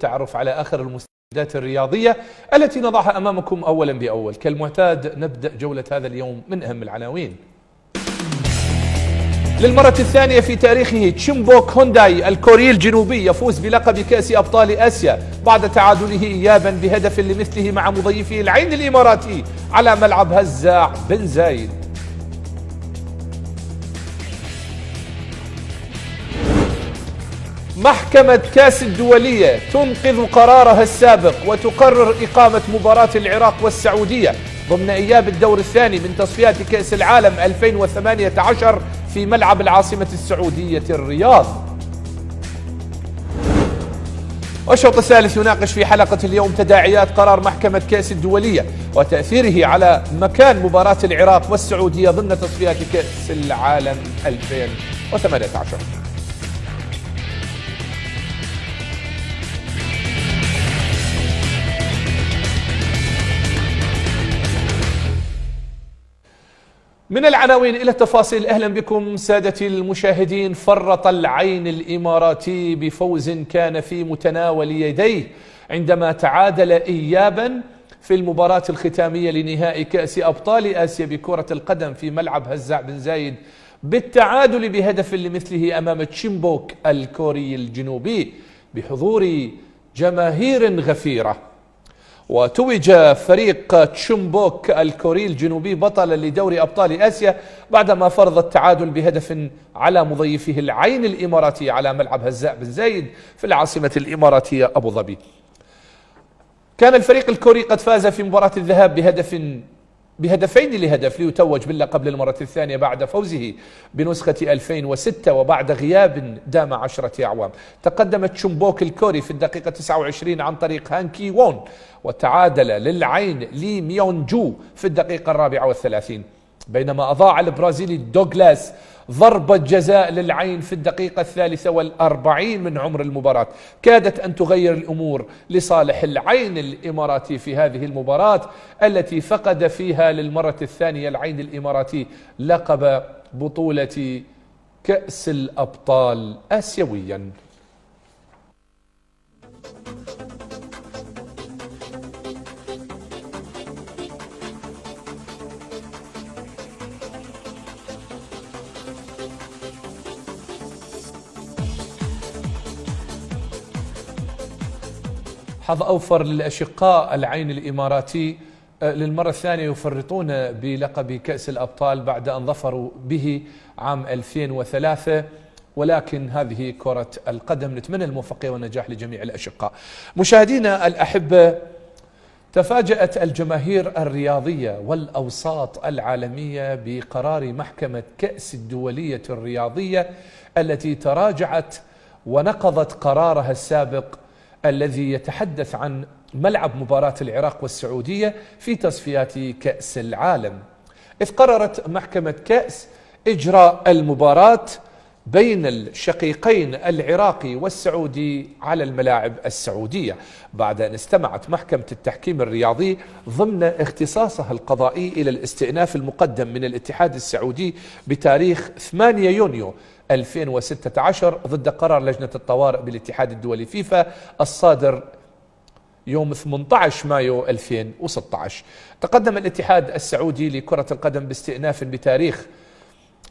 والتعرف على آخر المستجدات الرياضية التي نضعها أمامكم أولا بأول. كالمعتاد نبدأ جولة هذا اليوم من أهم العناوين. للمرة الثانية في تاريخه تشيمبوك هونداي الكوري الجنوبي يفوز بلقب كأس أبطال آسيا بعد تعادله إيابا بهدف لمثله مع مضيفه العين الإماراتي على ملعب هزاع بن زايد. محكمة كأس الدولية تنقذ قرارها السابق وتقرر إقامة مباراة العراق والسعودية ضمن إياب الدور الثاني من تصفيات كأس العالم 2018 في ملعب العاصمة السعودية الرياض. والشوط الثالث يناقش في حلقة اليوم تداعيات قرار محكمة كأس الدولية وتأثيره على مكان مباراة العراق والسعودية ضمن تصفيات كأس العالم 2018. من العناوين إلى التفاصيل. أهلا بكم سادتي المشاهدين. فرط العين الإماراتي بفوز كان في متناول يديه عندما تعادل إيابا في المباراة الختامية لنهائي كأس أبطال آسيا بكرة القدم في ملعب هزاع بن زايد بالتعادل بهدف لمثله أمام تشيمبوك الكوري الجنوبي بحضور جماهير غفيرة. وتوج فريق تشيمبوك الكوري الجنوبي بطلا لدوري أبطال آسيا بعدما فرض التعادل بهدف على مضيفه العين الإماراتي على ملعب هزاع بن زايد في العاصمة الإماراتية أبو ظبي. كان الفريق الكوري قد فاز في مباراة الذهاب بهدفين لهدف ليتوج باللقب للمرة الثانية بعد فوزه بنسخة 2006 وبعد غياب دام 10 أعوام. تقدم تشيمبوك الكوري في الدقيقة 29 عن طريق هانكي وون وتعادل للعين لي ميون جو في الدقيقة 34 بينما أضاع البرازيلي دوغلاس ضربة جزاء للعين في الدقيقة 43 من عمر المباراة كادت أن تغير الأمور لصالح العين الإماراتي في هذه المباراة التي فقد فيها للمرة الثانية العين الإماراتي لقب بطولة كأس الأبطال آسيويا. حظ أوفر للأشقاء العين الإماراتي للمرة الثانية يفرطون بلقب كأس الأبطال بعد أن ظفروا به عام 2003 ولكن هذه كرة القدم. نتمنى الموفقية والنجاح لجميع الأشقاء. مشاهدينا الأحبة، تفاجأت الجماهير الرياضية والأوساط العالمية بقرار محكمة كأس الدولية الرياضية التي تراجعت ونقضت قرارها السابق الذي يتحدث عن ملعب مباراة العراق والسعودية في تصفيات كأس العالم، إذ قررت محكمة كأس إجراء المباراة بين الشقيقين العراقي والسعودي على الملاعب السعودية بعد أن استمعت محكمة التحكيم الرياضي ضمن اختصاصها القضائي إلى الاستئناف المقدم من الاتحاد السعودي بتاريخ 8 يونيو 2016 ضد قرار لجنة الطوارئ بالاتحاد الدولي فيفا الصادر يوم 18 مايو 2016. تقدم الاتحاد السعودي لكرة القدم باستئناف بتاريخ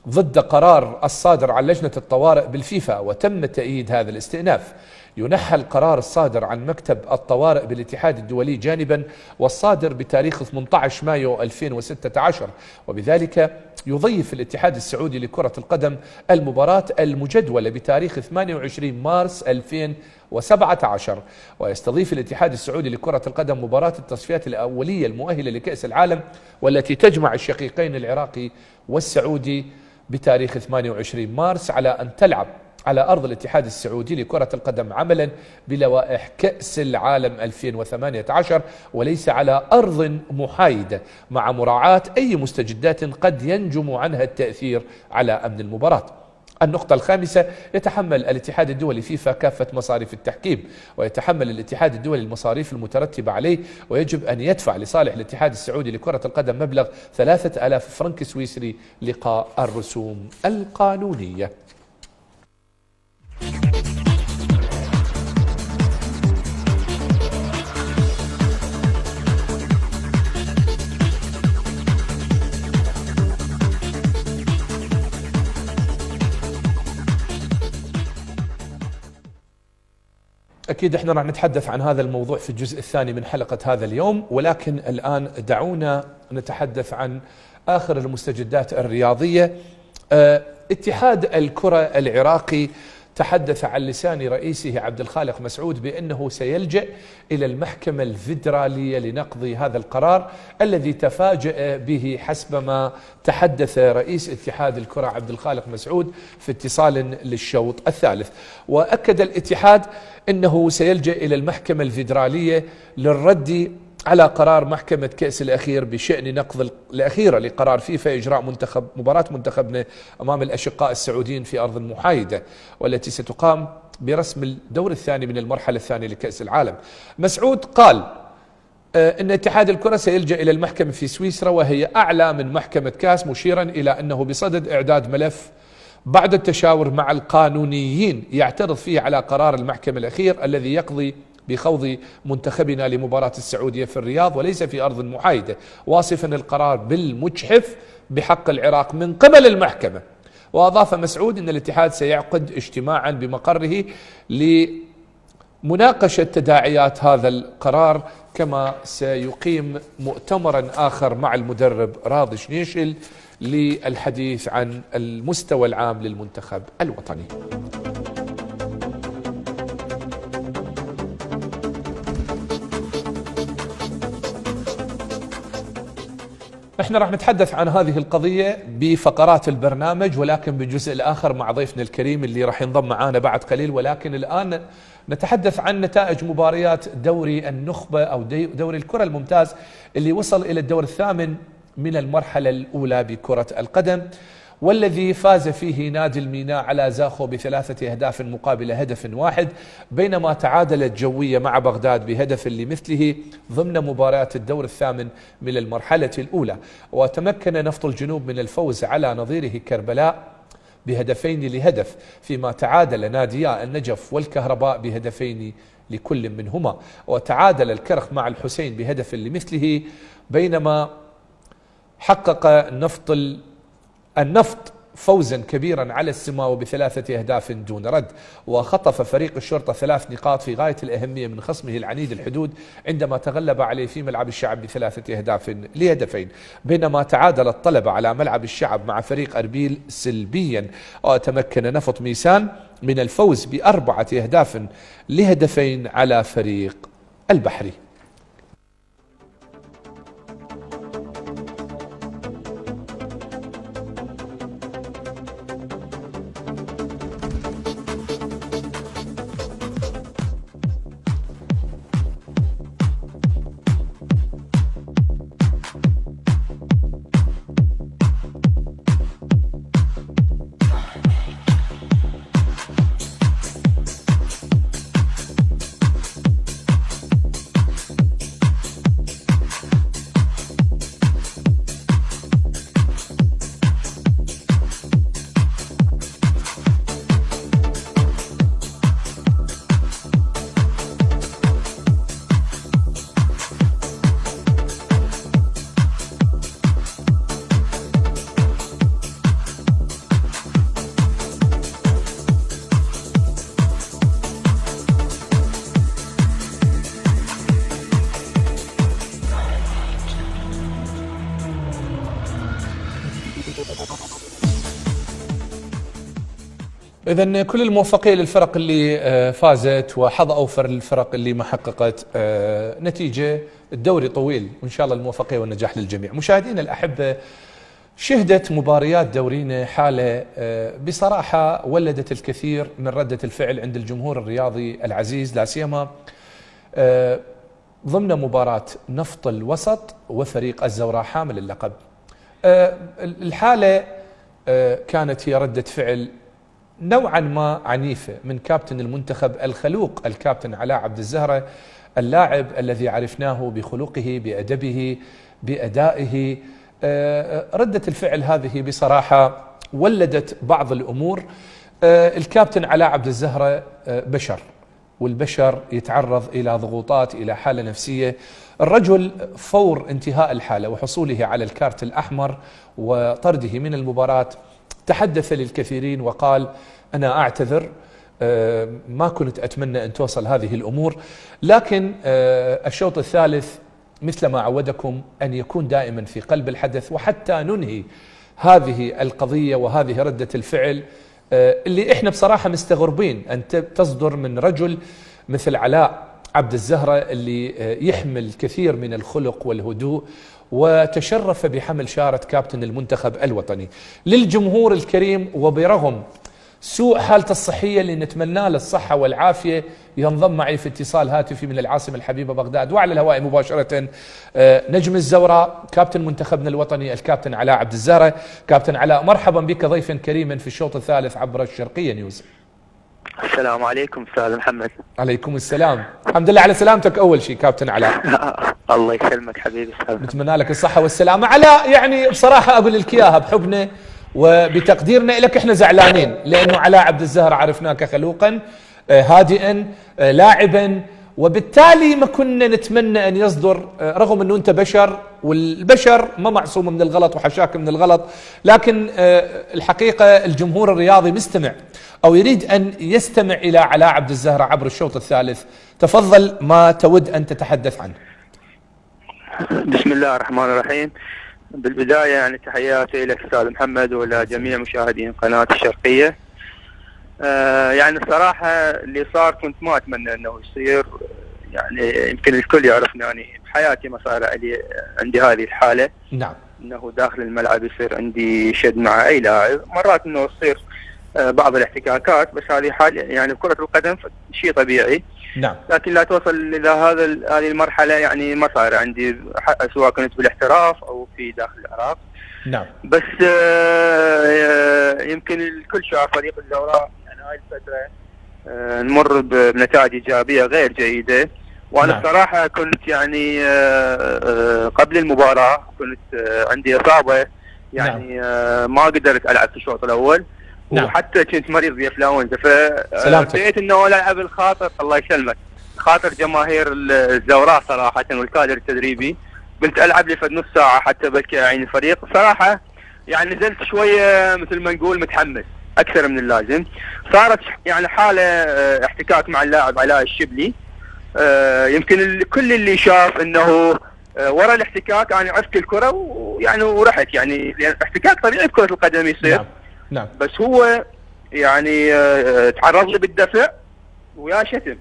ضد قرار الصادر عن لجنة الطوارئ بالفيفا وتم تأييد هذا الاستئناف. ينحى القرار الصادر عن مكتب الطوارئ بالاتحاد الدولي جانبا والصادر بتاريخ 18 مايو 2016 وبذلك يضيف الاتحاد السعودي لكرة القدم المباراة المجدولة بتاريخ 28 مارس 2017 ويستضيف الاتحاد السعودي لكرة القدم مباراة التصفيات الأولية المؤهلة لكأس العالم والتي تجمع الشقيقين العراقي والسعودي بتاريخ 28 مارس على أن تلعب على أرض الاتحاد السعودي لكرة القدم عملا بلوائح كأس العالم 2018 وليس على أرض محايدة مع مراعاة أي مستجدات قد ينجم عنها التأثير على أمن المباراة. النقطة الخامسة: يتحمل الاتحاد الدولي فيفا كافة مصاريف التحكيم ويتحمل الاتحاد الدولي المصاريف المترتبة عليه ويجب أن يدفع لصالح الاتحاد السعودي لكرة القدم مبلغ 3000 فرنك سويسري لقاء الرسوم القانونية. أكيد احنا راح نتحدث عن هذا الموضوع في الجزء الثاني من حلقة هذا اليوم، ولكن الآن دعونا نتحدث عن آخر المستجدات الرياضية. اتحاد الكرة العراقي تحدث عن لسان رئيسه عبد الخالق مسعود بأنه سيلجأ إلى المحكمة الفيدرالية لنقض هذا القرار الذي تفاجأ به حسب ما تحدث رئيس اتحاد الكرة عبد الخالق مسعود في اتصال للشوط الثالث. وأكد الاتحاد أنه سيلجأ إلى المحكمة الفيدرالية للرد على قرار محكمة كأس الأخير بشأن نقض الأخيرة لقرار فيفا إجراء مباراة منتخبنا أمام الأشقاء السعوديين في أرض محايدة، والتي ستقام برسم الدور الثاني من المرحلة الثانية لكأس العالم. مسعود قال أن اتحاد الكرة سيلجأ إلى المحكمة في سويسرا وهي أعلى من محكمة كاس، مشيرا إلى أنه بصدد إعداد ملف بعد التشاور مع القانونيين يعترض فيه على قرار المحكمة الأخير الذي يقضي بخوض منتخبنا لمباراة السعودية في الرياض وليس في أرض محايدة، واصفا القرار بالمجحف بحق العراق من قبل المحكمة. وأضاف مسعود أن الاتحاد سيعقد اجتماعا بمقره لمناقشة تداعيات هذا القرار، كما سيقيم مؤتمرا آخر مع المدرب راضي شنيشل للحديث عن المستوى العام للمنتخب الوطني. احنا راح نتحدث عن هذه القضية بفقرات البرنامج، ولكن بالجزء الآخر مع ضيفنا الكريم اللي راح ينضم معنا بعد قليل. ولكن الآن نتحدث عن نتائج مباريات دوري النخبة أو دوري الكرة الممتاز اللي وصل إلى الدور الثامن من المرحلة الأولى بكرة القدم، والذي فاز فيه نادي الميناء على زاخو ب3 أهداف مقابل هدف واحد، بينما تعادلت جوية مع بغداد بهدف لمثله ضمن مباراة الدور الثامن من المرحلة الأولى. وتمكن نفط الجنوب من الفوز على نظيره كربلاء بهدفين لهدف، فيما تعادل ناديا النجف والكهرباء بهدفين لكل منهما، وتعادل الكرخ مع الحسين بهدف لمثله، بينما حقق النفط فوزا كبيرا على السماوة ب3 أهداف دون رد. وخطف فريق الشرطة 3 نقاط في غاية الأهمية من خصمه العنيد الحدود عندما تغلب عليه في ملعب الشعب ب3 أهداف لهدفين، بينما تعادل الطلبة على ملعب الشعب مع فريق أربيل سلبيا. وتمكن نفط ميسان من الفوز ب4 أهداف لهدفين على فريق البحري. إذن كل الموفقية للفرق اللي فازت، وحظ أوفر للفرق اللي ما حققت نتيجة. الدوري طويل، وإن شاء الله الموفقية والنجاح للجميع. مشاهدينا الأحبة، شهدت مباريات دورينا حالة بصراحة ولدت الكثير من ردة الفعل عند الجمهور الرياضي العزيز، لا سيما ضمن مباراة نفط الوسط وفريق الزوراء حامل اللقب. الحالة كانت هي ردة فعل نوعا ما عنيفة من كابتن المنتخب الخلوق الكابتن علاء عبد الزهرة، اللاعب الذي عرفناه بخلقه بأدبه بأدائه. ردة الفعل هذه بصراحة ولدت بعض الأمور. الكابتن علاء عبد الزهرة بشر، والبشر يتعرض إلى ضغوطات، إلى حالة نفسية. الرجل فور انتهاء الحالة وحصوله على الكارت الأحمر وطرده من المباراة تحدث للكثيرين وقال: أنا أعتذر، ما كنت أتمنى أن توصل هذه الأمور، لكن الشوط الثالث مثل ما عودكم أن يكون دائما في قلب الحدث، وحتى ننهي هذه القضية وهذه ردة الفعل اللي إحنا بصراحة مستغربين أن تصدر من رجل مثل علاء عبد الزهرة، اللي يحمل كثير من الخلق والهدوء، وتشرف بحمل شارة كابتن المنتخب الوطني. للجمهور الكريم، وبرغم سوء حالته الصحية اللي نتمنى له الصحة والعافية، ينضم معي في اتصال هاتفي من العاصمة الحبيبة بغداد وعلى الهواء مباشرة نجم الزوراء كابتن منتخبنا الوطني الكابتن علاء عبد الزهرة. كابتن علاء، مرحبا بك ضيفا كريما في الشوط الثالث عبر الشرقية نيوز. السلام عليكم استاذ محمد. عليكم السلام، الحمد لله على سلامتك اول شيء كابتن علاء. الله يسلمك حبيبي. نتمنى لك الصحة والسلامة. علاء، يعني بصراحة اقول لك اياها بحبنا وبتقديرنا لك، احنا زعلانين لانه علاء عبد الزهرة عرفناك خلوقا هادئا لاعبا، وبالتالي ما كنا نتمنى ان يصدر، رغم انه انت بشر والبشر ما معصوم من الغلط وحشاك من الغلط، لكن الحقيقة الجمهور الرياضي مستمع او يريد ان يستمع الى علاء عبد الزهرة عبر الشوط الثالث. تفضل ما تود ان تتحدث عنه. بسم الله الرحمن الرحيم. بالبداية يعني تحياتي لك استاذ محمد ولا جميع مشاهدين قناة الشرقية. يعني الصراحة اللي صار كنت ما اتمنى انه يصير، يعني يمكن الكل يعرفني يعني بحياتي ما صار عندي هذه الحالة. نعم. انه داخل الملعب يصير عندي شد مع اي لاعب، مرات انه يصير بعض الاحتكاكات، بس هذه حال يعني بكرة القدم شيء طبيعي. نعم. لكن لا توصل الى هذه المرحلة، يعني ما صار عندي سواء كنت بالاحتراف او في داخل العراق. نعم. بس يمكن الكل شاف فريق الزوراء يعني هاي الفترة نمر بنتائج ايجابية غير جيدة، وانا الصراحة كنت يعني قبل المباراة كنت عندي اصابة، يعني ما قدرت العب في الشوط الاول. نعم. وحتى كنت مريض بانفلونزا، فبديت انه العب الخاطر الله يسلمك خاطر جماهير الزوراء صراحة والكادر التدريبي. قلت العب لي فد نص ساعة حتى بكي اعين الفريق. صراحة يعني نزلت شوية مثل ما نقول متحمس اكثر من اللازم. صارت يعني حالة احتكاك مع اللاعب علاء الشبلي. يمكن كل اللي شاف انه ورا الاحتكاك انا عفت الكرة ويعني ورحت، يعني لان احتكاك طبيعي بكرة القدم يصير. نعم. نعم. بس هو يعني تعرض لي بالدفع ويا شتم.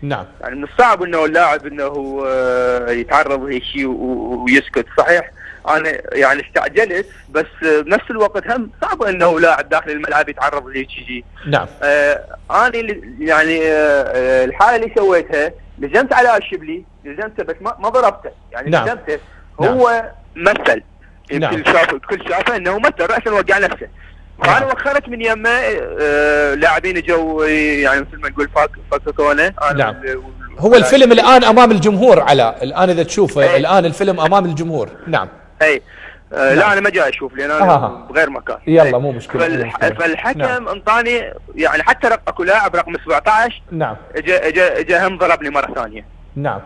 نعم. يعني من الصعب انه اللاعب انه يتعرض لهيك شيء ويسكت. صحيح انا يعني استعجلت، بس بنفس الوقت هم صعب انه لاعب داخل الملعب يتعرض لهيك شيء. نعم. انا يعني الحاله اللي سويتها لزمت على الشبلي، لزمته بس ما ضربته، يعني نعم. لزمته. هو مثل، يمكن الكل شافه انه مثل راسا وقع نفسه. فانا وخرت من يمه لاعبين جو يعني مثل ما نقول فككونه. نعم. هو الفيلم الان امام الجمهور علاء، الان اذا تشوفه الان الفيلم امام الجمهور. نعم. اي لا انا ما جاي اشوف لان انا بغير مكان. يلا مو مشكله. فالحكم انطاني يعني حتى اكو لاعب رقم 17 نعم اجا هم ضربني مره ثانيه. نعم.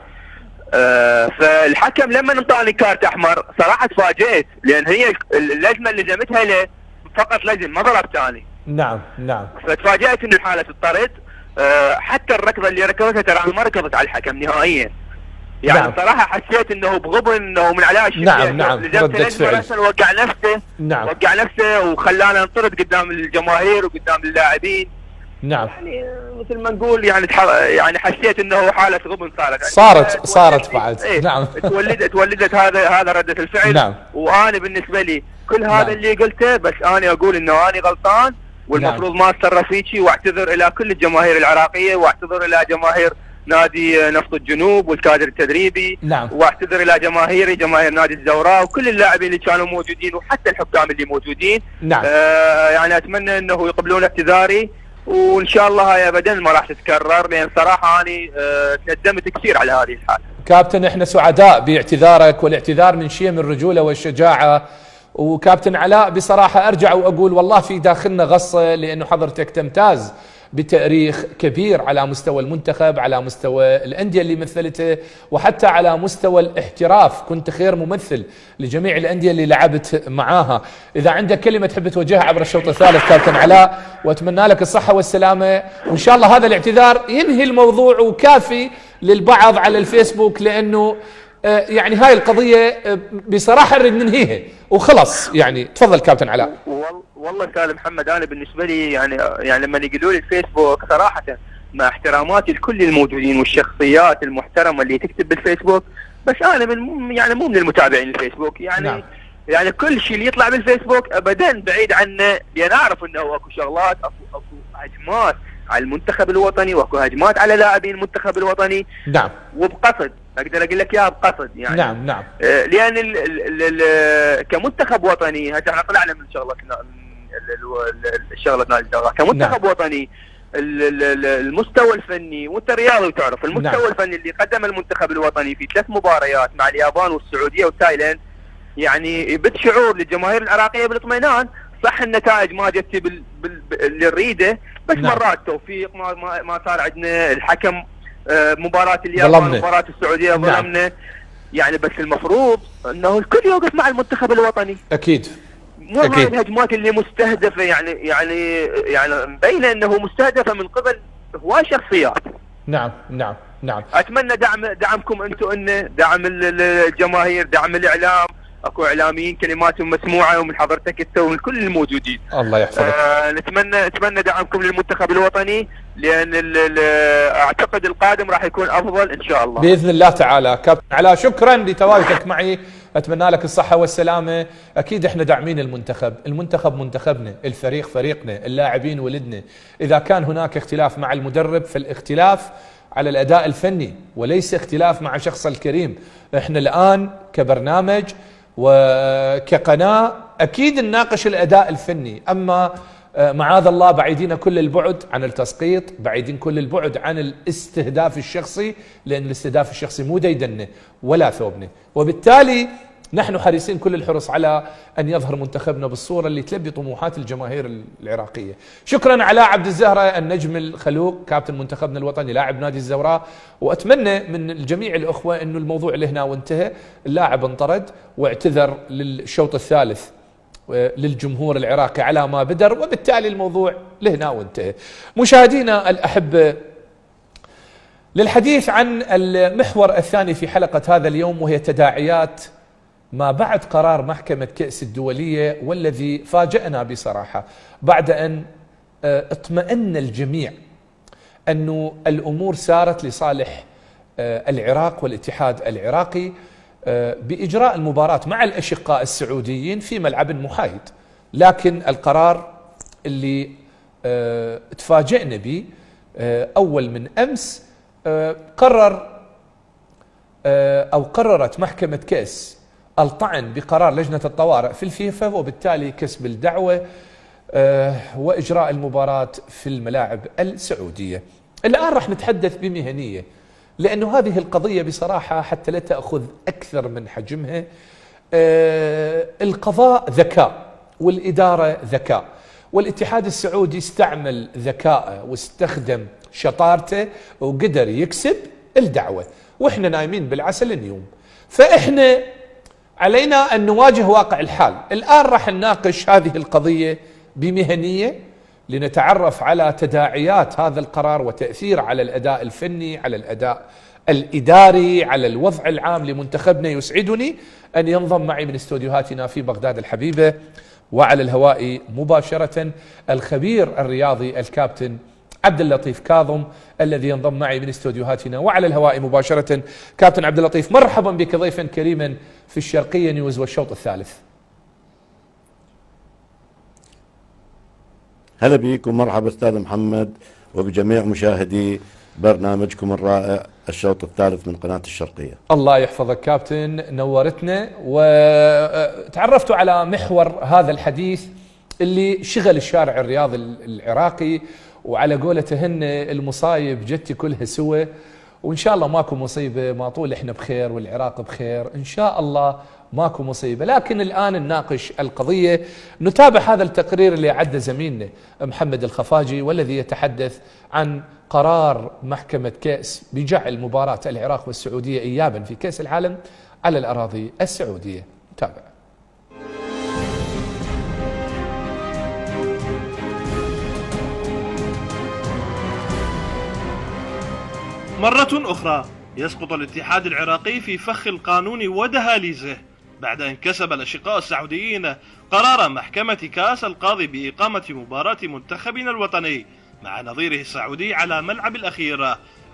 فالحكم لما انطاني كارت احمر صراحه تفاجئت، لان هي اللجمه اللي لزمتها له فقط لزم ما ضرب ثاني. نعم. نعم. فتفاجئت ان الحاله تضطرد. حتى الركضه اللي ركضتها ترى انا ما ركضت على الحكم نهائيا. يعني نعم. صراحة حسيت انه بغبن انه من علاء الشبلي. نعم. نعم. ردة فعل. وقع نفسه. نعم. وقع نفسه وخلانا نطرد قدام الجماهير وقدام اللاعبين. نعم. يعني مثل ما نقول يعني حسيت انه حالة غبن صارت بعد. ايه نعم. تولدت هذا ردة الفعل. نعم. وانا بالنسبة لي كل هذا نعم. اللي قلته، بس انا اقول انه انا غلطان والمفروض ما اتصرف فيكي، واعتذر الى كل الجماهير العراقية، واعتذر الى جماهير نادي نفط الجنوب والكادر التدريبي. نعم. واعتذر الى جماهير نادي الزوراء وكل اللاعبين اللي كانوا موجودين وحتى الحكام اللي موجودين. نعم. يعني اتمنى انه يقبلون اعتذاري، وان شاء الله هاي ابدا ما راح تتكرر، لان صراحه اني تندمت كثير على هذه الحاله. كابتن احنا سعداء باعتذارك، والاعتذار من شيم الرجوله والشجاعه. وكابتن علاء بصراحه ارجع واقول والله في داخلنا غصه، لانه حضرتك تمتاز بتاريخ كبير على مستوى المنتخب، على مستوى الأندية اللي مثلته، وحتى على مستوى الاحتراف. كنت خير ممثل لجميع الأندية اللي لعبت معاها. إذا عندك كلمة تحب توجهها عبر الشوط الثالث كابتن علاء، وأتمنى لك الصحة والسلامة، وإن شاء الله هذا الاعتذار ينهي الموضوع، وكافي للبعض على الفيسبوك، لأنه يعني هاي القضية بصراحة نريد ننهيها وخلص. يعني تفضل كابتن علاء. والله استاذ محمد، انا بالنسبه لي يعني لما يقولوا لي الفيسبوك صراحه مع احتراماتي لكل الموجودين والشخصيات المحترمه اللي تكتب بالفيسبوك، بس انا مو من المتابعين الفيسبوك يعني. نعم. يعني كل شيء اللي يطلع بالفيسبوك ابدا بعيد عنه، لان اعرف انه اكو شغلات، اكو هجمات على المنتخب الوطني، واكو هجمات على لاعبين المنتخب الوطني. نعم. وبقصد، اقدر اقول لك اياها بقصد يعني. نعم نعم. لان كمنتخب وطني، هسه احنا طلعنا من شغلتنا، الشغله نادي الزوراء كمنتخب نعم. وطني، المستوى الفني، وانت رياضي وتعرف المستوى نعم. الفني اللي قدم المنتخب الوطني في 3 مباريات مع اليابان والسعوديه وتايلاند، يعني يبث شعور للجماهير العراقيه بالاطمئنان. صح النتائج ما جت اللي نريده، بس نعم. مرات توفيق ما صار عندنا، الحكم مباراة اليابان ومباراة السعودية ظلمنا نعم. يعني بس المفروض انه الكل يوقف مع المنتخب الوطني. اكيد. مو هاي الهجمات اللي مستهدفة، يعني مبينة انه مستهدفة من قبل هواي شخصيات. نعم نعم نعم. اتمنى دعمكم انتم، دعم الجماهير، دعم الاعلام. اكو اعلاميين كلماتهم مسموعه، ومن حضرتك انت ومن كل الموجودين. الله يحفظك. نتمنى دعمكم للمنتخب الوطني، لان اعتقد القادم راح يكون افضل ان شاء الله باذن الله تعالى. كابتن علاء شكرا لتواجدك معي، اتمنى لك الصحه والسلامه. اكيد احنا داعمين المنتخب منتخبنا، الفريق فريقنا، اللاعبين ولدنا. اذا كان هناك اختلاف مع المدرب فالاختلاف على الاداء الفني وليس اختلاف مع شخص الكريم. احنا الان كبرنامج وكقناة أكيد نناقش الأداء الفني، أما معاذ الله بعيدين كل البعد عن التسقيط، بعيدين كل البعد عن الاستهداف الشخصي، لأن الاستهداف الشخصي مو ديدنه ولا ثوبنا، وبالتالي نحن حريصين كل الحرص على أن يظهر منتخبنا بالصورة اللي تلبي طموحات الجماهير العراقية. شكرا علاء عبد الزهرة، النجم الخلوق، كابتن منتخبنا الوطني، لاعب نادي الزوراء. وأتمنى من الجميع الأخوة أنه الموضوع لهنا وانتهى. اللاعب انطرد واعتذر للشوط الثالث للجمهور العراقي على ما بدر، وبالتالي الموضوع لهنا وانتهى. مشاهدينا الأحبة، للحديث عن المحور الثاني في حلقة هذا اليوم، وهي تداعيات ما بعد قرار محكمة كأس الدولية، والذي فاجأنا بصراحة بعد أن اطمأن الجميع أنه الأمور سارت لصالح العراق والاتحاد العراقي بإجراء المباراة مع الأشقاء السعوديين في ملعب محايد. لكن القرار اللي تفاجئنا به أول من أمس، قررت محكمة كأس الطعن بقرار لجنة الطوارئ في الفيفا، وبالتالي كسب الدعوة وإجراء المباراة في الملاعب السعودية. الآن راح نتحدث بمهنية، لأنه هذه القضية بصراحة حتى لا تأخذ أكثر من حجمها. القضاء ذكاء، والإدارة ذكاء، والاتحاد السعودي استعمل ذكائه واستخدم شطارته وقدر يكسب الدعوة، وإحنا نايمين بالعسل اليوم. فإحنا علينا أن نواجه واقع الحال. الآن راح نناقش هذه القضية بمهنية لنتعرف على تداعيات هذا القرار وتأثير على الأداء الفني، على الأداء الإداري، على الوضع العام لمنتخبنا. يسعدني أن ينضم معي من استوديوهاتنا في بغداد الحبيبة وعلى الهواء مباشرة الخبير الرياضي الكابتن عبد اللطيف كاظم، الذي ينضم معي من استوديوهاتنا وعلى الهواء مباشرة. كابتن عبد اللطيف، مرحبا بك ضيفا كريما في الشرقية نيوز والشوط الثالث. هلا بك ومرحبا استاذ محمد وبجميع مشاهدي برنامجكم الرائع الشوط الثالث من قناة الشرقية. الله يحفظك كابتن، نورتنا وتعرفتوا على محور هذا الحديث اللي شغل الشارع الرياضي العراقي، وعلى قولته هن المصايب جتي كلها سوى، وإن شاء الله ماكو مصيبة، ما طول إحنا بخير والعراق بخير إن شاء الله، ماكو مصيبة. لكن الآن نناقش القضية، نتابع هذا التقرير اللي عد زميلنا محمد الخفاجي، والذي يتحدث عن قرار محكمة كأس بجعل مباراة العراق والسعودية إيابا في كأس العالم على الأراضي السعودية. تابع. مرة أخرى يسقط الاتحاد العراقي في فخ القانون ودهاليزه بعد أن كسب الأشقاء السعوديين قرار محكمة كأس القاضي بإقامة مباراة منتخبنا الوطني مع نظيره السعودي على ملعب الأخير،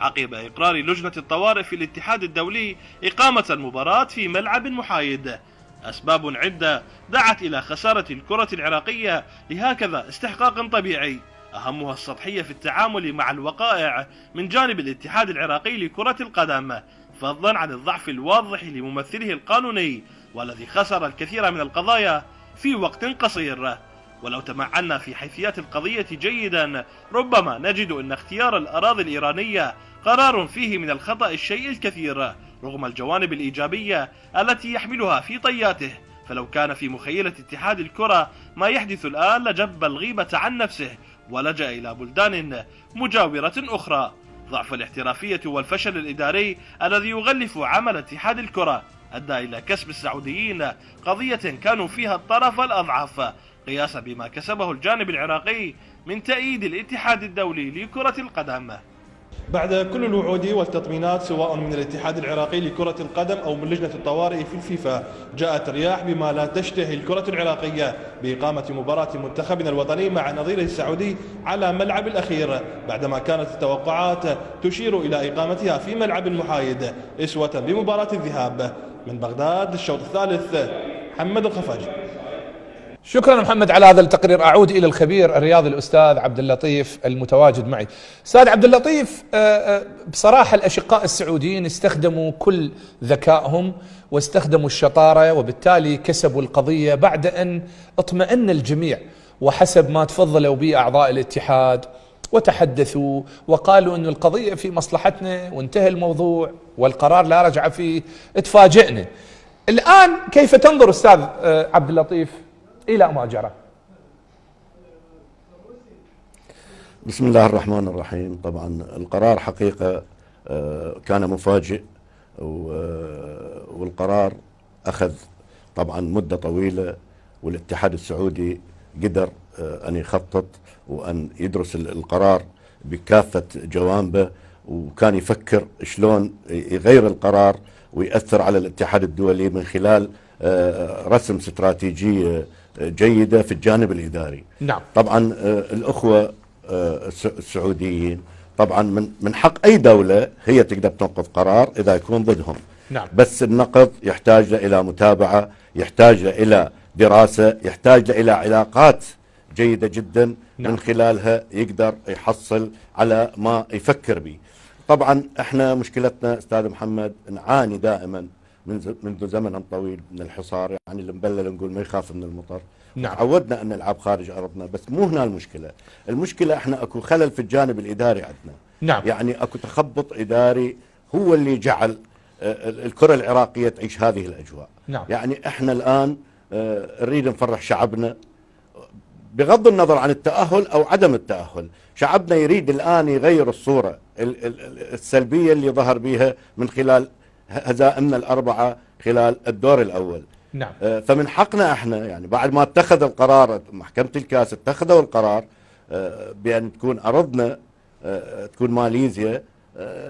عقب إقرار لجنة الطوارئ في الاتحاد الدولي إقامة المباراة في ملعب محايد. أسباب عدة دعت إلى خسارة الكرة العراقية لهكذا استحقاق طبيعي، أهمها السطحية في التعامل مع الوقائع من جانب الاتحاد العراقي لكرة القدم، فضلا عن الضعف الواضح لممثله القانوني والذي خسر الكثير من القضايا في وقت قصير. ولو تمعنا في حيثيات القضية جيدا ربما نجد أن اختيار الأراضي الإيرانية قرار فيه من الخطأ الشيء الكثير رغم الجوانب الإيجابية التي يحملها في طياته. فلو كان في مخيلة اتحاد الكرة ما يحدث الآن لجب الغيبة عن نفسه ولجأ إلى بلدان مجاورة أخرى. ضعف الاحترافية والفشل الإداري الذي يغلف عمل اتحاد الكرة أدى إلى كسب السعوديين قضية كانوا فيها الطرف الأضعف قياسا بما كسبه الجانب العراقي من تأييد الاتحاد الدولي لكرة القدم. بعد كل الوعود والتطمينات سواء من الاتحاد العراقي لكرة القدم أو من لجنة الطوارئ في الفيفا، جاءت رياح بما لا تشتهي الكرة العراقية بإقامة مباراة منتخبنا الوطني مع نظيره السعودي على ملعب الأخير، بعدما كانت التوقعات تشير إلى إقامتها في ملعب محايد إسوة بمباراة الذهاب. من بغداد الشوط الثالث، محمد الخفاجي. شكرا محمد على هذا التقرير. أعود إلى الخبير الرياضي الأستاذ عبد اللطيف المتواجد معي. أستاذ عبد اللطيف، بصراحة الأشقاء السعوديين استخدموا كل ذكائهم واستخدموا الشطارة، وبالتالي كسبوا القضية بعد أن اطمأن الجميع، وحسب ما تفضلوا به أعضاء الاتحاد وتحدثوا وقالوا أن القضية في مصلحتنا وانتهى الموضوع والقرار لا رجع فيه. تفاجئنا الآن. كيف تنظر أستاذ عبد اللطيف إلى ما جرى؟ بسم الله الرحمن الرحيم. طبعا القرار حقيقة كان مفاجئ، والقرار أخذ طبعا مدة طويلة، والاتحاد السعودي قدر أن يخطط وأن يدرس القرار بكافة جوانبه، وكان يفكر شلون يغير القرار ويأثر على الاتحاد الدولي من خلال رسم استراتيجية جيدة في الجانب الإداري. نعم. طبعا الأخوة السعوديين طبعا من حق أي دولة هي تقدر تنقض قرار إذا يكون ضدهم. نعم. بس النقض يحتاج إلى متابعة، يحتاج إلى دراسة، يحتاج إلى علاقات جيدة جدا. نعم. من خلالها يقدر يحصل على ما يفكر به. طبعا احنا مشكلتنا أستاذ محمد نعاني دائما منذ زمن طويل من الحصار، يعني اللي مبلل نقول ما يخاف من المطر. نعم. عودنا أن نلعب خارج أرضنا، بس مو هنا المشكلة. المشكلة احنا اكو خلل في الجانب الإداري عندنا. نعم. يعني اكو تخبط إداري هو اللي جعل الكرة العراقية تعيش هذه الأجواء. نعم. يعني احنا الآن نريد نفرح شعبنا بغض النظر عن التأهل أو عدم التأهل. شعبنا يريد الآن يغير الصورة السلبية اللي ظهر بها من خلال هزائمنا الأربعة خلال الدور الأول. نعم. فمن حقنا احنا، يعني بعد ما اتخذ القرار محكمة الكاس اتخذوا القرار بأن تكون أرضنا تكون ماليزيا،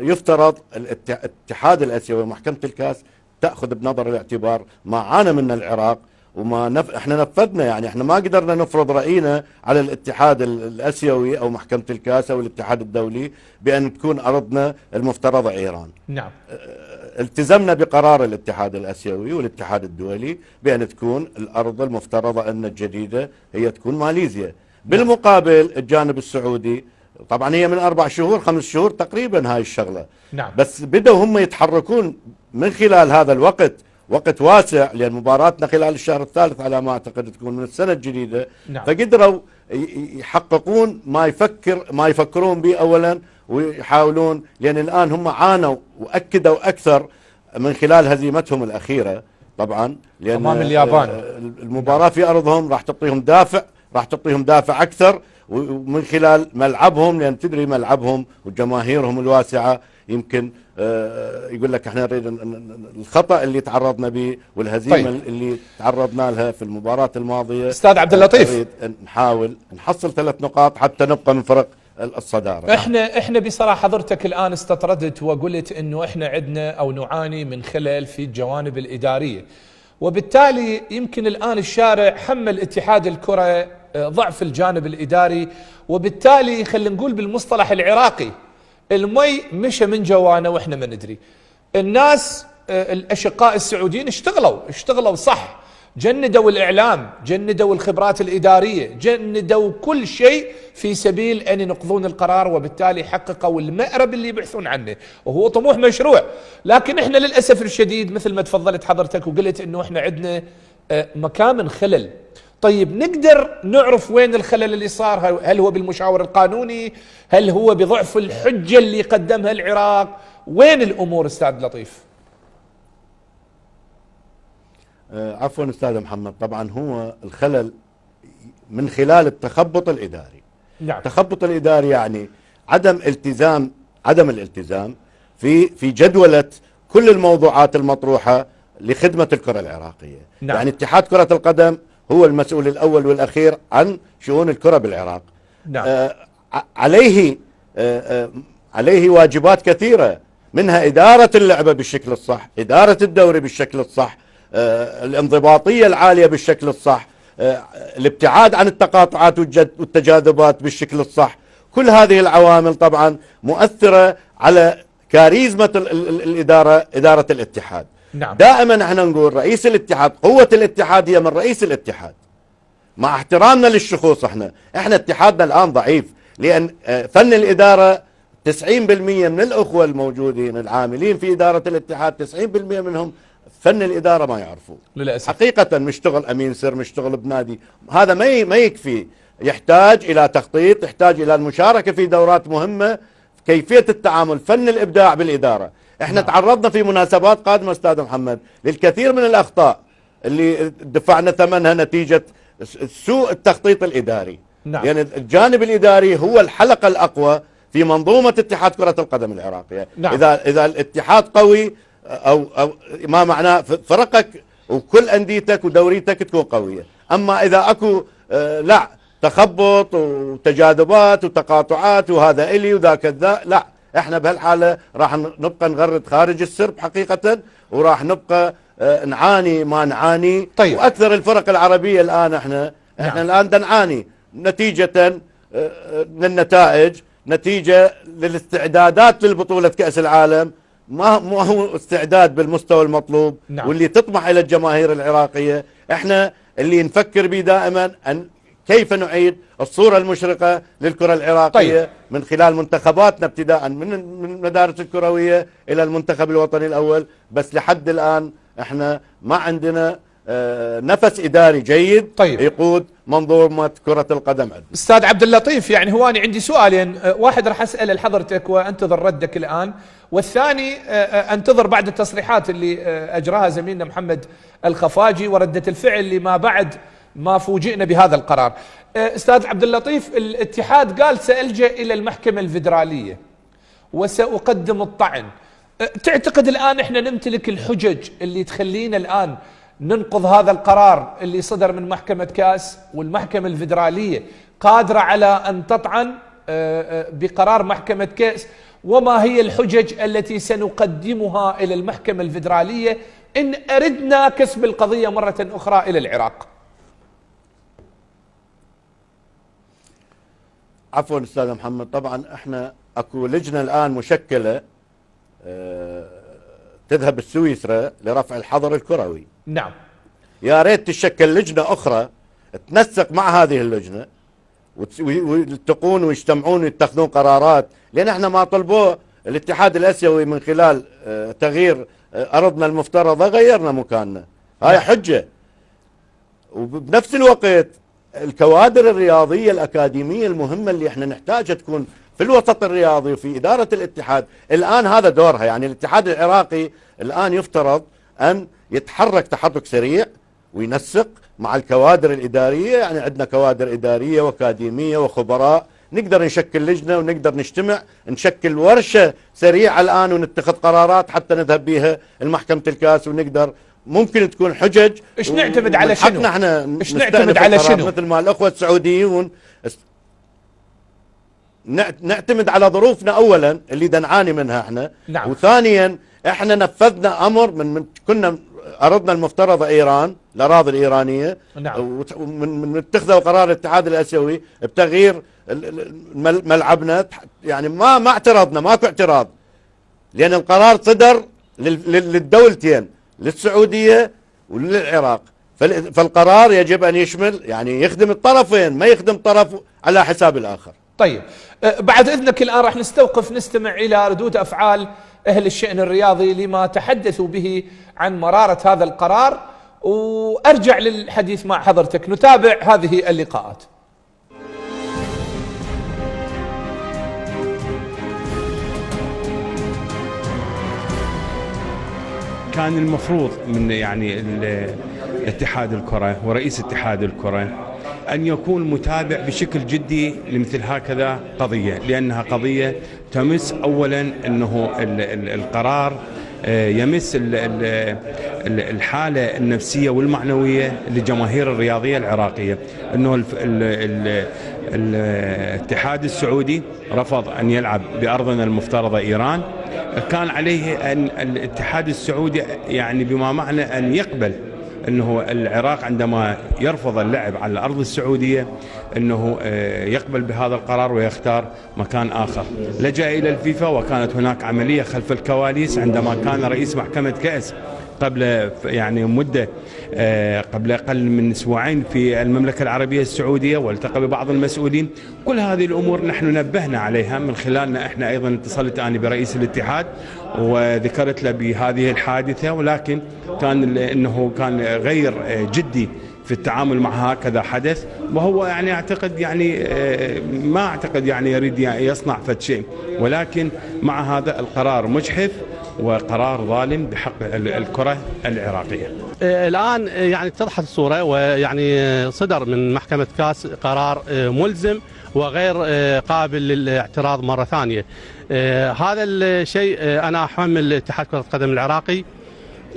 يفترض الاتحاد الآسيوي ومحكمة الكاس تأخذ بنظر الاعتبار ما عانى من العراق وما احنا نفذنا. يعني احنا ما قدرنا نفرض رأينا على الاتحاد الآسيوي أو محكمة الكاس أو الاتحاد الدولي بأن تكون أرضنا المفترضة إيران. نعم. التزمنا بقرار الاتحاد الآسيوي والاتحاد الدولي بأن تكون الأرض المفترضة أن الجديدة هي تكون ماليزيا. بالمقابل الجانب السعودي طبعا هي من 4 شهور 5 شهور تقريبا هاي الشغلة. نعم. بس بدأوا هم يتحركون من خلال هذا الوقت، وقت واسع، لأن مباراتنا خلال الشهر الثالث على ما أعتقد تكون من السنة الجديدة. نعم. فقدروا يحققون ما يفكرون به أولا، ويحاولون، لأن الآن هم عانوا وأكدوا أكثر من خلال هزيمتهم الأخيرة طبعا، لأن أمام اليابان المباراة في أرضهم راح تعطيهم دافع أكثر، ومن خلال ملعبهم، لأن تدري ملعبهم وجماهيرهم الواسعة يمكن يقول لك احنا نريد الخطأ اللي تعرضنا به والهزيمة اللي تعرضنا لها في المباراة الماضية. أستاذ عبد اللطيف، نريد نحاول نحصل 3 نقاط حتى نبقى من فرق الصدارة. احنا بصراحة حضرتك الآن استطردت وقلت انه احنا عندنا او نعاني من خلل في الجوانب الإدارية، وبالتالي يمكن الآن الشارع حمل اتحاد الكرة ضعف الجانب الإداري، وبالتالي خلينا نقول بالمصطلح العراقي المي مشى من جوانا واحنا ما ندري. الناس الأشقاء السعوديين اشتغلوا صح، جندوا الإعلام، جندوا الخبرات الإدارية، جندوا كل شيء في سبيل أن ينقضون القرار، وبالتالي حققوا المأرب اللي يبحثون عنه، وهو طموح مشروع. لكن احنا للأسف الشديد مثل ما تفضلت حضرتك وقلت انه احنا عندنا مكامن خلل. طيب نقدر نعرف وين الخلل اللي صار؟ هل هو بالمشاور القانوني؟ هل هو بضعف الحجة اللي قدمها العراق؟ وين الأمور أستاذ لطيف؟ عفوا أستاذ محمد، طبعا هو الخلل من خلال التخبط الإداري. نعم. التخبط الإداري يعني عدم الالتزام في جدولة كل الموضوعات المطروحة لخدمة الكرة العراقية. نعم. يعني اتحاد كرة القدم هو المسؤول الأول والأخير عن شؤون الكرة بالعراق. نعم. عليه واجبات كثيرة، منها إدارة اللعبة بالشكل الصح، إدارة الدوري بالشكل الصح، الانضباطية العالية بالشكل الصح، الابتعاد عن التقاطعات والتجاذبات بالشكل الصح. كل هذه العوامل طبعا مؤثرة على كاريزمة الإدارة، إدارة الاتحاد. نعم. دائما احنا نقول رئيس الاتحاد، قوة الاتحاد هي من رئيس الاتحاد، مع احترامنا للشخوص. احنا اتحادنا الآن ضعيف، لأن فن الإدارة 90% من الأخوة الموجودين العاملين في إدارة الاتحاد 90% منهم فن الإدارة ما يعرفوه للأسف. حقيقة. مشتغل أمين سر، مشتغل بنادي، هذا ما يكفي، يحتاج إلى تخطيط، يحتاج إلى المشاركة في دورات مهمة، كيفية التعامل، فن الإبداع بالإدارة. احنا تعرضنا في مناسبات قادمة أستاذ محمد للكثير من الأخطاء اللي دفعنا ثمنها نتيجة سوء التخطيط الإداري. نعم. يعني الجانب الإداري هو الحلقة الأقوى في منظومة اتحاد كرة القدم العراقية. نعم. إذا الاتحاد قوي أو ما معناه فرقك وكل أنديتك ودوريتك تكون قوية. أما إذا أكو لا تخبط وتجاذبات وتقاطعات وهذا إلي وذاك ذا، لا، احنا بهالحالة راح نبقى نغرد خارج السرب حقيقة، وراح نبقى نعاني ما نعاني. طيب. وأكثر الفرق العربية الآن احنا نعم. الآن نعاني نتيجة للنتائج، نتيجة للاستعدادات للبطولة كأس العالم، ما هو استعداد بالمستوى المطلوب. نعم. واللي تطمح إلى الجماهير العراقية. احنا اللي نفكر به دائما أن كيف نعيد الصورة المشرقة للكرة العراقية. طيب. من خلال منتخباتنا ابتداء من المدارس الكروية إلى المنتخب الوطني الأول. بس لحد الآن احنا ما عندنا نفس إداري جيد. طيب. يقود منظومة كرة القدم عندنا. أستاذ عبد اللطيف، يعني هو أنا عندي سؤالين، واحد راح أسأله لحضرتك وأنتظر ردك الآن، والثاني أنتظر بعد التصريحات اللي أجراها زميلنا محمد الخفاجي وردة الفعل اللي ما بعد ما فوجئنا بهذا القرار. أستاذ عبد اللطيف، الاتحاد قال سألجأ إلى المحكمة الفيدرالية وسأقدم الطعن. تعتقد الآن إحنا نمتلك الحجج اللي تخلينا الآن ننقض هذا القرار اللي صدر من محكمة كاس، والمحكمة الفيدرالية قادرة على أن تطعن بقرار محكمة كاس؟ وما هي الحجج التي سنقدمها إلى المحكمة الفيدرالية إن أردنا كسب القضية مرة أخرى إلى العراق؟ عفوا أستاذ محمد، طبعا احنا اكو لجنة الآن مشكلة تذهب السويسرا لرفع الحظر الكروي. نعم. يا ريت تشكل لجنة أخرى تنسق مع هذه اللجنة ويلتقون ويجتمعون ويتخذون قرارات، لأن احنا ما طلبوه الاتحاد الآسيوي من خلال تغيير أرضنا المفترضة غيرنا مكاننا. هاي حجة. وبنفس الوقت الكوادر الرياضية الأكاديمية المهمة اللي احنا نحتاجها تكون في في الوسط الرياضي وفي إدارة الاتحاد. الآن هذا دورها، يعني الاتحاد العراقي الآن يفترض أن يتحرك تحرك سريع وينسق مع الكوادر الإدارية. يعني عندنا كوادر إدارية وأكاديمية وخبراء، نقدر نشكل لجنة ونقدر نجتمع نشكل ورشة سريعة الآن ونتخذ قرارات حتى نذهب بها المحكمة الكاس، ونقدر ممكن تكون حجج. ايش نعتمد على شنو؟ ايش نعتمد على شنو؟ مثل ما الأخوة السعوديون نعتمد على ظروفنا أولا اللي نعاني منها احنا. نعم. وثانيا احنا نفذنا أمر من كنا أرضنا المفترضة إيران، الأراضي الإيرانية. نعم. من اتخذوا قرار الاتحاد الآسيوي بتغيير ملعبنا. يعني ما اعترضنا، ماكو اعتراض، لأن القرار صدر للدولتين، للسعودية وللعراق. فالقرار يجب أن يشمل، يعني يخدم الطرفين، ما يخدم طرف على حساب الآخر. طيب بعد إذنك الآن راح نستمع إلى ردود أفعال أهل الشأن الرياضي لما تحدثوا به عن مرارة هذا القرار، وأرجع للحديث مع حضرتك. نتابع هذه اللقاءات. كان المفروض من يعني اتحاد الكرة ورئيس اتحاد الكرة أن يكون متابع بشكل جدي لمثل هكذا قضية، لأنها قضية تمس أولا أنه القرار يمس الحالة النفسية والمعنوية للجماهير الرياضية العراقية. أنه الاتحاد السعودي رفض أن يلعب بأرضنا المفترضة إيران، كان عليه أن الاتحاد السعودي يعني بما معنى أن يقبل أنه العراق عندما يرفض اللعب على الأرض السعودية أنه يقبل بهذا القرار ويختار مكان آخر. لجأ إلى الفيفا، وكانت هناك عملية خلف الكواليس عندما كان رئيس محكمة كأس قبل يعني مدة قبل أقل من أسبوعين في المملكة العربية السعودية، والتقى ببعض المسؤولين. كل هذه الأمور نحن نبهنا عليها من خلالنا. احنا أيضا اتصلت أنا برئيس الاتحاد وذكرت له بهذه الحادثة، ولكن كان غير جدي في التعامل مع هكذا حدث. وهو يعني أعتقد يعني ما أعتقد يعني يريد يصنع فد شيء، ولكن مع هذا القرار مجحف وقرار ظالم بحق الكرة العراقية. الآن يعني اتضحت الصورة، ويعني صدر من محكمة كاس قرار ملزم وغير قابل للاعتراض مرة ثانية. هذا الشيء أنا أحمل اتحاد كرة القدم العراقي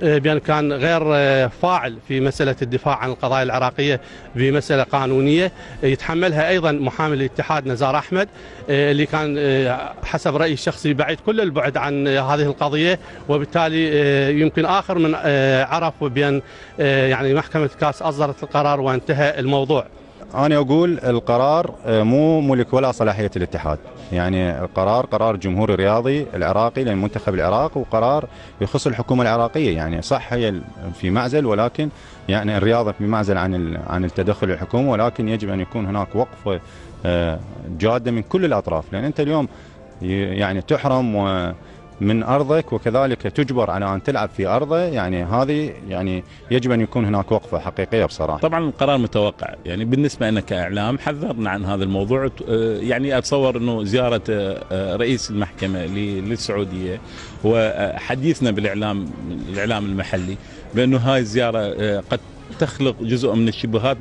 بأن كان غير فاعل في مسألة الدفاع عن القضايا العراقية بمسألة قانونية يتحملها أيضا محامي الاتحاد نزار أحمد، اللي كان حسب رأيي الشخصي بعيد كل البعد عن هذه القضية، وبالتالي يمكن آخر من عرف بأن يعني محكمة كاس أصدرت القرار وانتهى الموضوع. أنا أقول القرار مو ملك ولا صلاحية الاتحاد، يعني القرار قرار الجمهور الرياضي العراقي لمنتخب العراق، وقرار يخص الحكومة العراقية. يعني صح هي في معزل، ولكن يعني الرياضة في معزل عن التدخل الحكومي، ولكن يجب أن يكون هناك وقفة جادة من كل الأطراف. لأن أنت اليوم يعني تحرم من أرضك وكذلك تجبر على أن تلعب في أرضه، يعني هذه يعني يجب أن يكون هناك وقفة حقيقية بصراحة. طبعا القرار متوقع، يعني بالنسبة لنا كإعلام حذرنا عن هذا الموضوع. يعني أتصور أنه زيارة رئيس المحكمة للسعودية وحديثنا بالإعلام المحلي بأنه هاي الزيارة قد تخلق جزء من الشبهات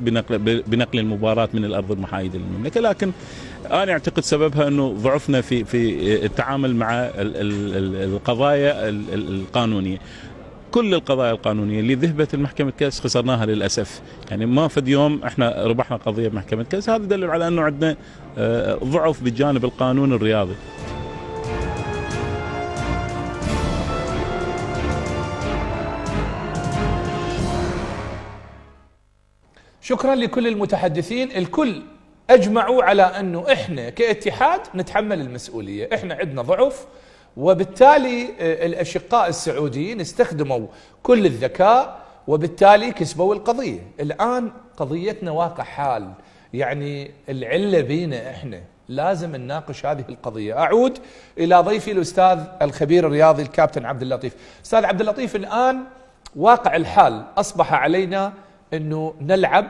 بنقل المباراة من الأرض المحايدة للمملكة، لكن أنا أعتقد سببها أنه ضعفنا في التعامل مع القضايا القانونية. كل القضايا القانونية اللي ذهبت المحكمة كاس خسرناها للأسف. يعني ما في يوم احنا ربحنا قضية بمحكمة كاس، هذا يدل على أنه عندنا ضعف بالجانب القانوني الرياضي. شكرا لكل المتحدثين. الكل أجمعوا على أنه إحنا كاتحاد نتحمل المسؤولية، إحنا عندنا ضعف، وبالتالي الأشقاء السعوديين استخدموا كل الذكاء وبالتالي كسبوا القضية. الآن قضيتنا واقع حال، يعني العلة بينا إحنا، لازم نناقش هذه القضية. أعود إلى ضيفي الأستاذ الخبير الرياضي الكابتن عبد اللطيف. أستاذ عبد اللطيف، الآن واقع الحال أصبح علينا أنه نلعب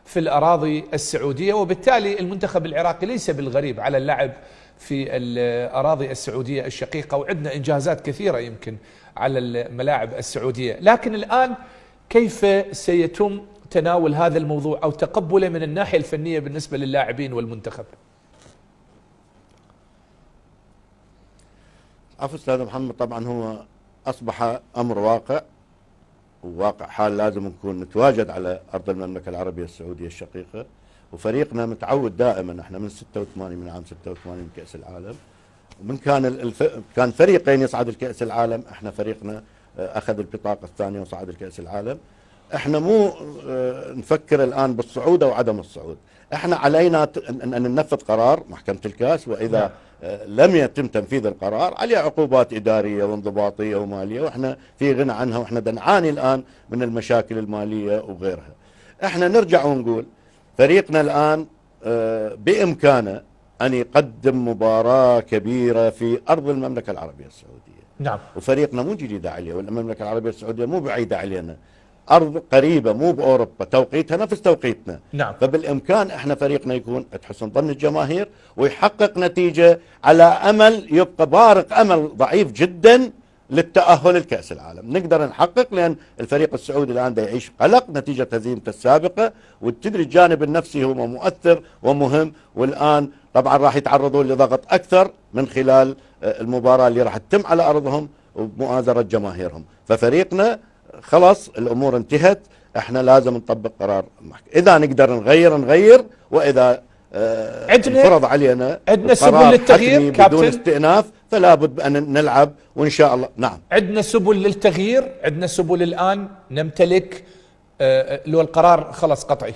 في الأراضي السعودية، وبالتالي المنتخب العراقي ليس بالغريب على اللعب في الأراضي السعودية الشقيقة، وعندنا إنجازات كثيرة يمكن على الملاعب السعودية. لكن الآن كيف سيتم تناول هذا الموضوع أو تقبله من الناحية الفنية بالنسبة للاعبين والمنتخب؟ عفوا أستاذ محمد، طبعا هو أصبح أمر واقع، وواقع حال لازم نكون نتواجد على أرض المملكة العربية السعودية الشقيقة. وفريقنا متعود دائما، احنا من 86 من عام 86 كأس العالم، ومن كان فريقين يصعد الكأس العالم، احنا فريقنا أخذ البطاقة الثانية وصعد الكأس العالم. احنا مو نفكر الآن بالصعود أو عدم الصعود، احنا علينا أن ننفذ قرار محكمة الكاس، وإذا لم يتم تنفيذ القرار عليه عقوبات إدارية وانضباطية ومالية، واحنا في غنى عنها، واحنا نعاني الآن من المشاكل المالية وغيرها. احنا نرجع ونقول فريقنا الآن بإمكانه أن يقدم مباراة كبيرة في أرض المملكة العربية السعودية. نعم. وفريقنا مو جديد عليه، والمملكة العربية السعودية مو بعيدة علينا، أرض قريبة مو بأوروبا، توقيتها نفس توقيتنا. نعم. فبالإمكان إحنا فريقنا يكون تحسن ظن الجماهير ويحقق نتيجة على أمل يبقى بارق أمل ضعيف جدا للتأهل لكأس العالم. نقدر نحقق، لأن الفريق السعودي الآن دا يعيش قلق نتيجة هزيمته السابقة، وتدري الجانب النفسي هو مؤثر ومهم، والآن طبعا راح يتعرضون لضغط أكثر من خلال المباراة اللي راح تتم على أرضهم وبمؤازرة جماهيرهم. ففريقنا خلاص الأمور انتهت، احنا لازم نطبق قرار المحكمة. إذا نقدر نغير، وإذا فرض علينا عندنا سبل للتغيير بدون استئناف، فلا بد أن نلعب، وإن شاء الله. نعم، عندنا سبل للتغيير، عندنا سبل الآن نمتلك لو القرار خلص قطعي.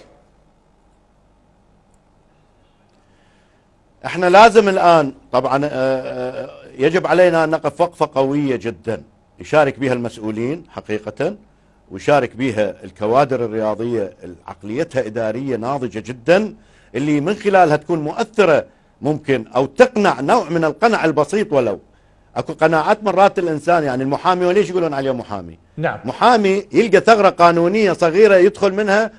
احنا لازم الآن طبعا يجب علينا أن نقف وقفة قوية جدا يشارك بها المسؤولين حقيقة، ويشارك بها الكوادر الرياضية عقليتها إدارية ناضجة جدا، اللي من خلالها تكون مؤثرة ممكن، أو تقنع نوع من القنع البسيط. ولو أكو قناعات مرات الإنسان، يعني المحامي وليش يقولون عليه محامي؟ نعم. محامي يلقى ثغرة قانونية صغيرة يدخل منها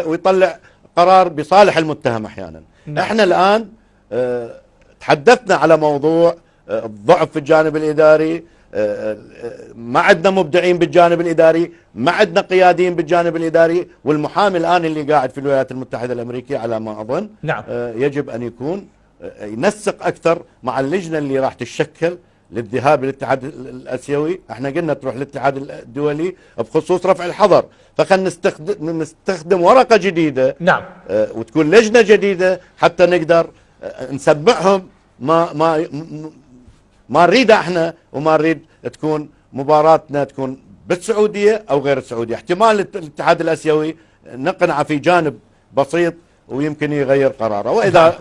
ويطلع قرار بصالح المتهم أحيانا. نعم. احنا الآن تحدثنا على موضوع الضعف في الجانب الإداري، ما عندنا مبدعين بالجانب الإداري، ما عندنا قياديين بالجانب الإداري، والمحامي الآن اللي قاعد في الولايات المتحدة الأمريكية على ما أظن. نعم. يجب أن يكون ينسق أكثر مع اللجنة اللي راح تشكل للذهاب للاتحاد الآسيوي. احنا قلنا تروح للاتحاد الدولي بخصوص رفع الحظر، فخلنا نستخدم ورقة جديدة. نعم. وتكون لجنة جديدة حتى نقدر نسبعهم ما نريد احنا، وما نريد تكون مباراتنا تكون بالسعودية او غير السعودية. احتمال الاتحاد الاسيوي نقنع في جانب بسيط ويمكن يغير قراره، واذا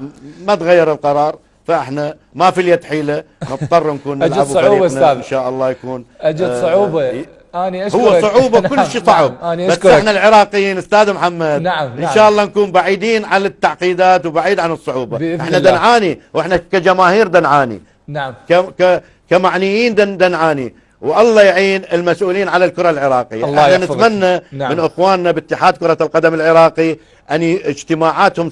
ما تغير القرار فاحنا ما في اليد حيلة، نضطر نكون نلعب فريقنا ان شاء الله يكون اجد صعوبة. أنا أشكرك. هو صعوبة كل شيء صعب. نعم. بس احنا العراقيين استاذ محمد نعم. ان شاء الله نكون بعيدين عن التعقيدات وبعيد عن الصعوبة. احنا دنعاني، واحنا كجماهير دنعاني. نعم. كمعنيين دنعاني، والله يعين المسؤولين على الكرة العراقية. احنا نتمنى من اخواننا باتحاد كرة القدم العراقي ان اجتماعاتهم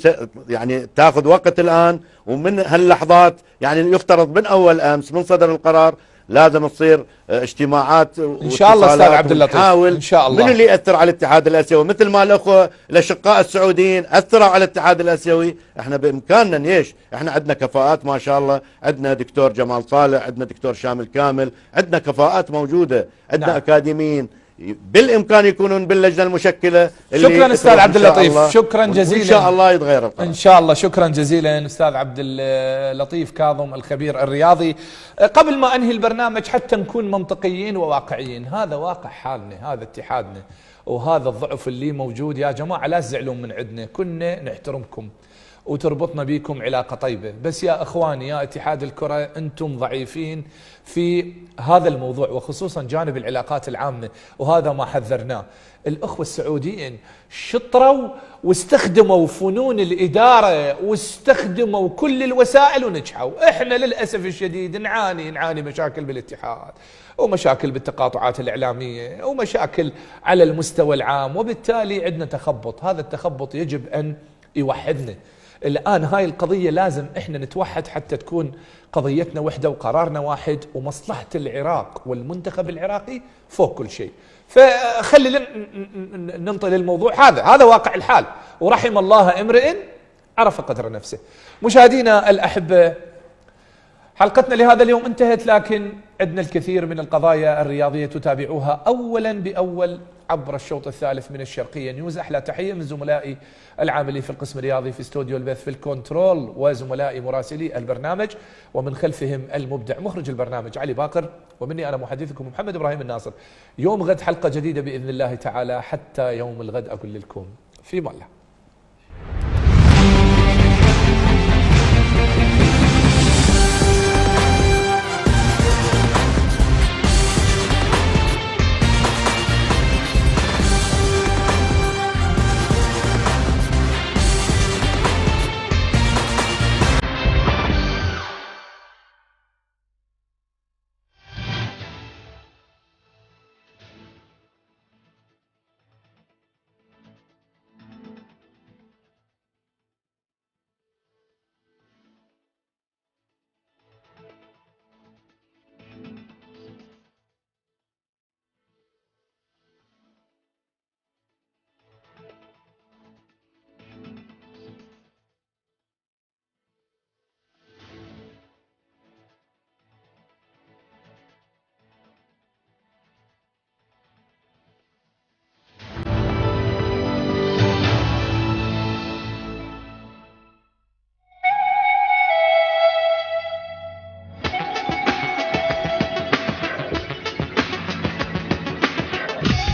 يعني تاخذ وقت الان، ومن هاللحظات يعني يفترض من اول امس من صدر القرار لازم تصير اجتماعات ان شاء الله استاذ عبد اللطيف. ان شاء الله. من اللي ياثر على الاتحاد الاسيوي مثل ما الاخوه الاشقاء السعوديين اثروا على الاتحاد الاسيوي، احنا بامكاننا نيش، احنا عندنا كفاءات ما شاء الله، عندنا دكتور جمال صالح، عندنا دكتور شامل كامل، عندنا كفاءات موجوده، عندنا نعم. اكاديميين بالامكان يكونون باللجنه المشكله. شكرا استاذ عبد اللطيف، شكرا جزيلا. ان شاء الله يتغير القرار ان شاء الله. شكرا جزيلا استاذ عبد اللطيف كاظم الخبير الرياضي. قبل ما انهي البرنامج حتى نكون منطقيين وواقعيين، هذا واقع حالنا، هذا اتحادنا، وهذا الضعف اللي موجود. يا جماعه لا تزعلون من عندنا، كنا نحترمكم وتربطنا بيكم علاقة طيبة، بس يا اخواني يا اتحاد الكرة انتم ضعيفين في هذا الموضوع، وخصوصا جانب العلاقات العامة، وهذا ما حذرناه. الاخوة السعوديين شطروا واستخدموا فنون الادارة واستخدموا كل الوسائل ونجحوا. احنا للاسف الشديد نعاني مشاكل بالاتحاد، ومشاكل بالتقاطعات الإعلامية، ومشاكل على المستوى العام، وبالتالي عندنا تخبط. هذا التخبط يجب أن يوحدنا. الآن هاي القضية لازم إحنا نتوحد حتى تكون قضيتنا وحدة وقرارنا واحد، ومصلحة العراق والمنتخب العراقي فوق كل شيء. فخلي ننطي الموضوع، هذا واقع الحال، ورحم الله امرئ عرف قدر نفسه. مشاهدينا الأحبة، حلقتنا لهذا اليوم انتهت، لكن عندنا الكثير من القضايا الرياضية تتابعوها أولا بأول عبر الشوط الثالث من الشرقية نيوز. أحلى تحية من زملائي العاملين في القسم الرياضي في استوديو البث في الكنترول، وزملائي مراسلي البرنامج، ومن خلفهم المبدع مخرج البرنامج علي باقر، ومني أنا محدثكم محمد إبراهيم الناصر. يوم غد حلقة جديدة بإذن الله تعالى. حتى يوم الغد أقول لكم في الله.